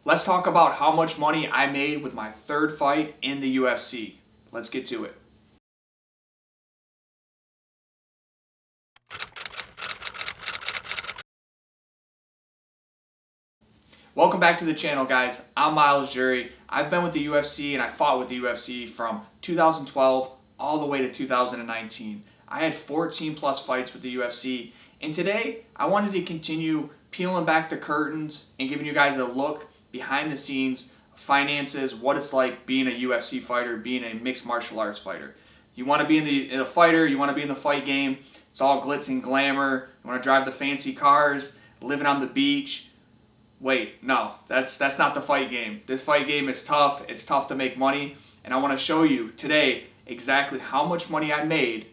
Let's talk about how much money I made with my third fight in the UFC. Let's get to it. Welcome back to the channel, guys. I'm Myles. I've been with the UFC and I fought with the UFC from 2012 all the way to 2019. I had 14 plus fights with the UFC, and today I wanted to continue peeling back the curtains and giving you guys a look behind the scenes, finances, what it's like being a UFC fighter, being a mixed martial arts fighter. You want to be in the fighter, you want to be in the fight game. It's all glitz and glamour. You want to drive the fancy cars, living on the beach. Wait, no, that's not the fight game. This fight game is tough. It's tough to make money, and I want to show you today exactly how much money I made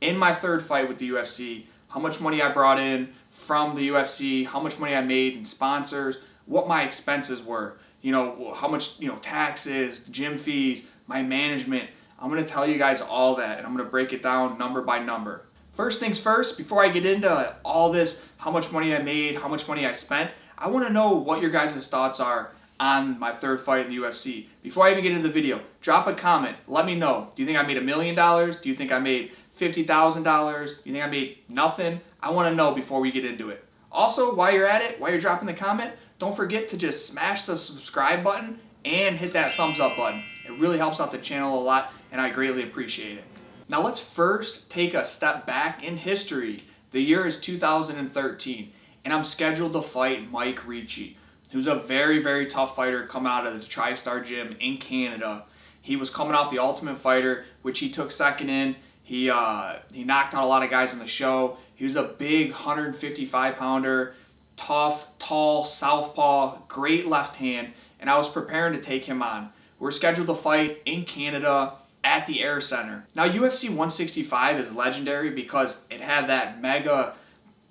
in my third fight with the UFC, how much money I brought in from the UFC, how much money I made in sponsors, what my expenses were, how much, taxes, gym fees, my management. I'm going to tell you guys all that, and I'm going to break it down number by number. First things first, before I get into all this, how much money I made, how much money I spent, I want to know what your guys' thoughts are on my third fight in the UFC. Before I even get into the video, drop a comment. Let me know. Do you think I made $1 million? Do you think I made $50,000? Do you think I made nothing? I want to know before we get into it. Also, while you're at it, while you're dropping the comment, don't forget to just smash the subscribe button and hit that thumbs up button. It really helps out the channel a lot, and I greatly appreciate it. Now let's first take a step back in history. The year is 2013. And I'm scheduled to fight Mike Ricci, who's a very, very tough fighter coming out of the TriStar Gym in Canada. He was coming off the Ultimate Fighter, which he took second in. He knocked out a lot of guys on the show. He was a big 155-pounder, tough, tall, southpaw, great left hand, and I was preparing to take him on. We're scheduled to fight in Canada at the Air Center. Now, UFC 165 is legendary because it had that mega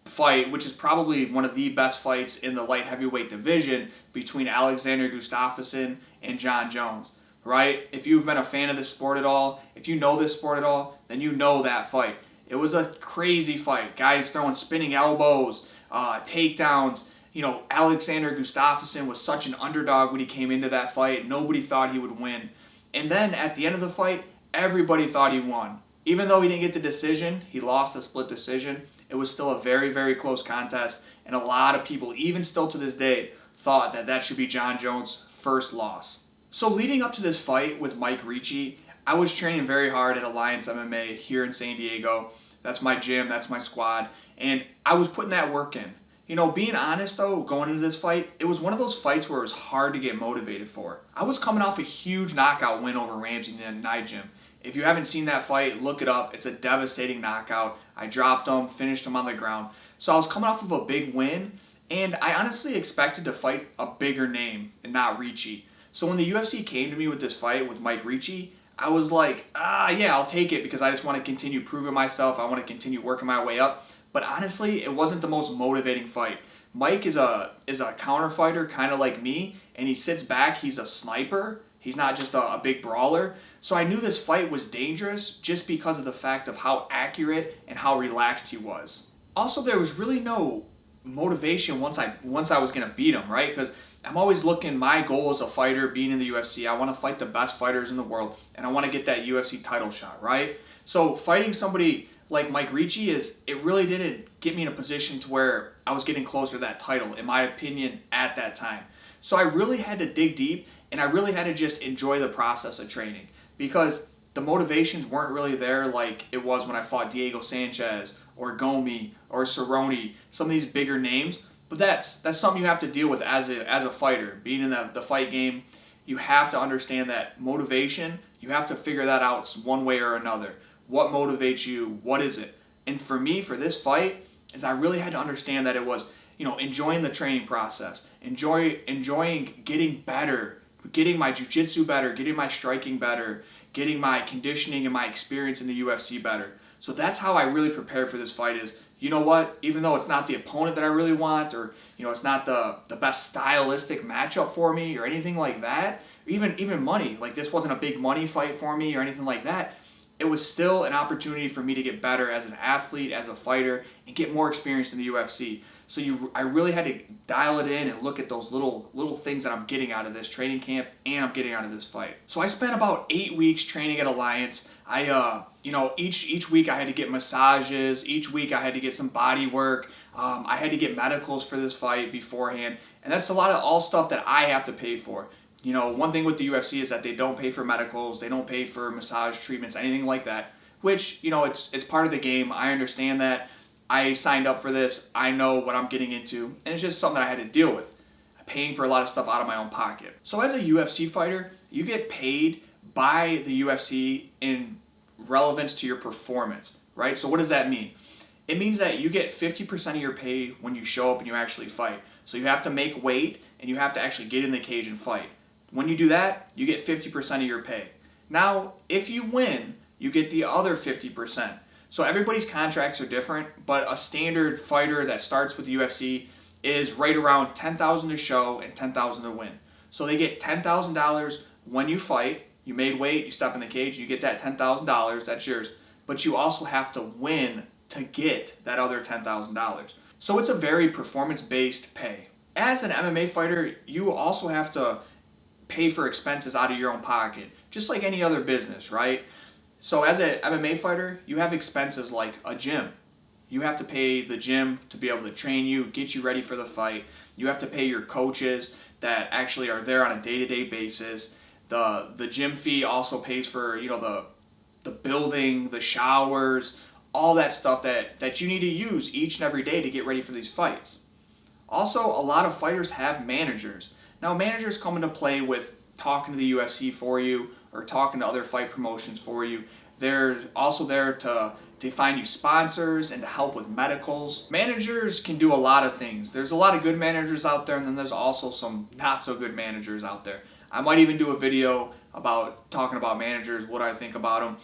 fight, which is probably one of the best fights in the light heavyweight division between Alexander Gustafsson and Jon Jones, right? If you've been a fan of this sport at all, if you know this sport at all, then you know that fight. It was a crazy fight. Guys throwing spinning elbows, takedowns. Alexander Gustafsson was such an underdog when he came into that fight. Nobody thought he would win. And then at the end of the fight, everybody thought he won. Even though he didn't get the decision, he lost a split decision. It was still a very, very close contest, and a lot of people, even still to this day, thought that should be Jon Jones' first loss. So leading up to this fight with Mike Ricci, I was training very hard at Alliance MMA here in San Diego. That's my gym, that's my squad, and I was putting that work in. Being honest though, going into this fight, it was one of those fights where it was hard to get motivated for. I was coming off a huge knockout win over Ramsey in the night gym. If you haven't seen that fight, look it up. It's a devastating knockout. I dropped him, finished him on the ground. So I was coming off of a big win, and I honestly expected to fight a bigger name and not Ricci. So when the UFC came to me with this fight with Mike Ricci, I was like, yeah, I'll take it because I just want to continue proving myself. I want to continue working my way up. But honestly, it wasn't the most motivating fight. Mike is a counter fighter, kind of like me, and he sits back. He's a sniper. He's not just a big brawler. So I knew this fight was dangerous just because of the fact of how accurate and how relaxed he was. Also, there was really no motivation once I was going to beat him, right? Because I'm always looking, my goal as a fighter, being in the UFC, I want to fight the best fighters in the world, and I want to get that UFC title shot, right? So fighting somebody like Mike Ricci, it really didn't get me in a position to where I was getting closer to that title, in my opinion, at that time. So I really had to dig deep, and I really had to just enjoy the process of training, because the motivations weren't really there like it was when I fought Diego Sanchez or Gomi or Cerrone, some of these bigger names. But that's something you have to deal with as a fighter. Being in the fight game, you have to understand that motivation, you have to figure that out one way or another. What motivates you? What is it? And for me, for this fight, is I really had to understand that it was, enjoying the training process, enjoying getting better, getting my jiu-jitsu better, getting my striking better, getting my conditioning and my experience in the UFC better. So that's how I really prepared for this fight is, you know what, even though it's not the opponent that I really want, or it's not the best stylistic matchup for me or anything like that, even money, like this wasn't a big money fight for me or anything like that, it was still an opportunity for me to get better as an athlete, as a fighter, and get more experience in the UFC. So I really had to dial it in and look at those little things that I'm getting out of this training camp and I'm getting out of this fight. So I spent about 8 weeks training at Alliance. Each week I had to get massages. Each week I had to get some body work. I had to get medicals for this fight beforehand, and that's a lot of all stuff that I have to pay for. One thing with the UFC is that they don't pay for medicals, they don't pay for massage treatments, anything like that, which, it's part of the game. I understand that. I signed up for this. I know what I'm getting into, and it's just something that I had to deal with. Paying for a lot of stuff out of my own pocket. So as a UFC fighter, you get paid by the UFC in relevance to your performance, right? So what does that mean? It means that you get 50% of your pay when you show up and you actually fight. So you have to make weight and you have to actually get in the cage and fight. When you do that, you get 50% of your pay. Now, if you win, you get the other 50%. So everybody's contracts are different, but a standard fighter that starts with the UFC is right around $10,000 to show and $10,000 to win. So they get $10,000 when you fight. You made weight, you step in the cage, you get that $10,000, that's yours. But you also have to win to get that other $10,000. So it's a very performance-based pay. As an MMA fighter, you also have to pay for expenses out of your own pocket, just like any other business, right? So as an MMA fighter, you have expenses like a gym. You have to pay the gym to be able to train you, get you ready for the fight. You have to pay your coaches that actually are there on a day-to-day basis. The gym fee also pays for the building, the showers, all that stuff that you need to use each and every day to get ready for these fights. Also, a lot of fighters have managers. Now, managers come into play with talking to the UFC for you or talking to other fight promotions for you. They're also there to find you sponsors and to help with medicals. Managers can do a lot of things. There's a lot of good managers out there, and then there's also some not so good managers out there. I might even do a video about talking about managers, what I think about them.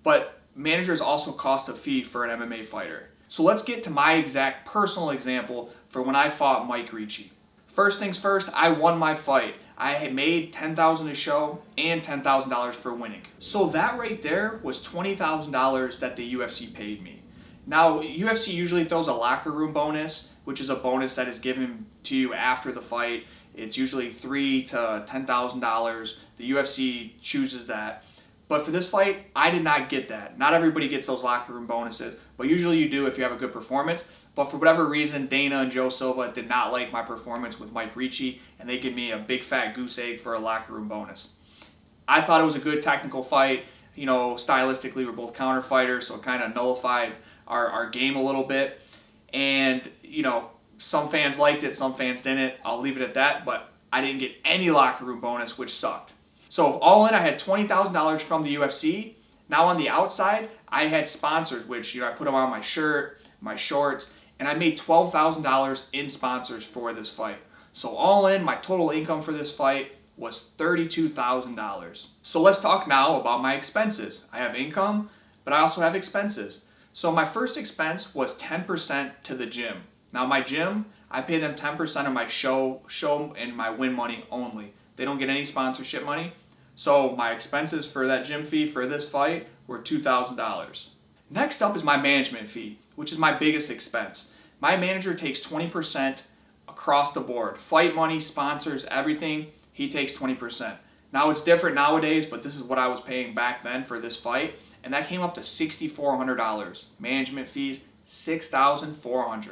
But managers also cost a fee for an MMA fighter. So let's get to my exact personal example for when I fought Mike Ricci. First things first, I won my fight. I had made $10,000 to show and $10,000 for winning. So that right there was $20,000 that the UFC paid me. Now, UFC usually throws a locker room bonus, which is a bonus that is given to you after the fight. It's usually $3,000 to $10,000. The UFC chooses that. But for this fight, I did not get that. Not everybody gets those locker room bonuses, but usually you do if you have a good performance. But for whatever reason, Dana and Joe Silva did not like my performance with Mike Ricci, and they give me a big fat goose egg for a locker room bonus. I thought it was a good technical fight. Stylistically, we're both counter fighters, so it kind of nullified our game a little bit. And, some fans liked it, some fans didn't. I'll leave it at that, but I didn't get any locker room bonus, which sucked. So all in, I had $20,000 from the UFC. Now on the outside, I had sponsors, which I put them on my shirt, my shorts, and I made $12,000 in sponsors for this fight. So all in, my total income for this fight was $32,000. So let's talk now about my expenses. I have income, but I also have expenses. So my first expense was 10% to the gym. Now my gym, I pay them 10% of my show and my win money only. They don't get any sponsorship money. So my expenses for that gym fee for this fight were $2,000. Next up is my management fee, which is my biggest expense. My manager takes 20% across the board. Fight money, sponsors, everything, he takes 20%. Now it's different nowadays, but this is what I was paying back then for this fight, and that came up to $6,400. Management fees, $6,400.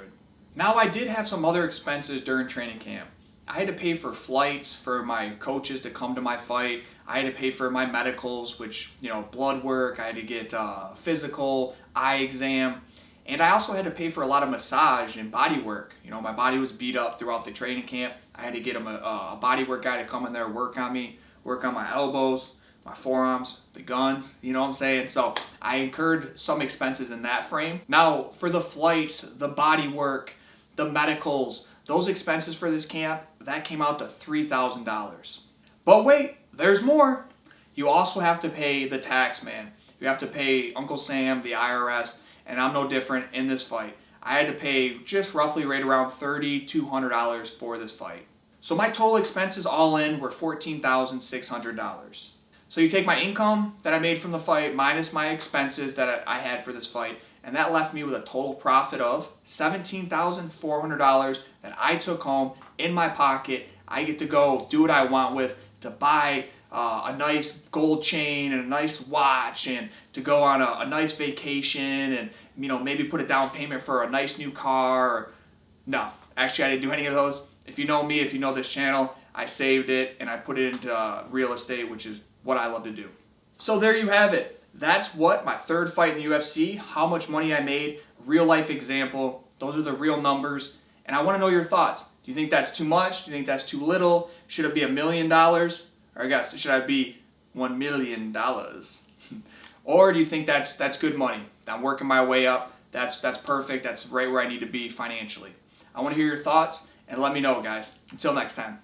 Now I did have some other expenses during training camp. I had to pay for flights for my coaches to come to my fight. I had to pay for my medicals, which, blood work. I had to get physical, eye exam. And I also had to pay for a lot of massage and body work. My body was beat up throughout the training camp. I had to get a body work guy to come in there, work on me, work on my elbows, my forearms, the guns, you know what I'm saying? So I incurred some expenses in that frame. Now, for the flights, the body work, the medicals, those expenses for this camp, that came out to $3,000. But wait, there's more. You also have to pay the tax man. You have to pay Uncle Sam, the IRS, and I'm no different in this fight. I had to pay just roughly right around $3,200 for this fight. So my total expenses all in were $14,600. So you take my income that I made from the fight minus my expenses that I had for this fight, and that left me with a total profit of $17,400 that I took home in my pocket. I get to go do what I want with, to buy a nice gold chain and a nice watch, and to go on a nice vacation, and maybe put a down payment for a nice new car. No, actually I didn't do any of those. If you know me, if you know this channel, I saved it and I put it into real estate, which is what I love to do. So there you have it. That's what my third fight in the UFC, how much money I made, real life example. Those are the real numbers. And I want to know your thoughts. Do you think that's too much? Do you think that's too little? Should it be $1 million? Or I guess, should I be $1 million? Or do you think that's good money? I'm working my way up. That's perfect. That's right where I need to be financially. I want to hear your thoughts, and let me know, guys. Until next time.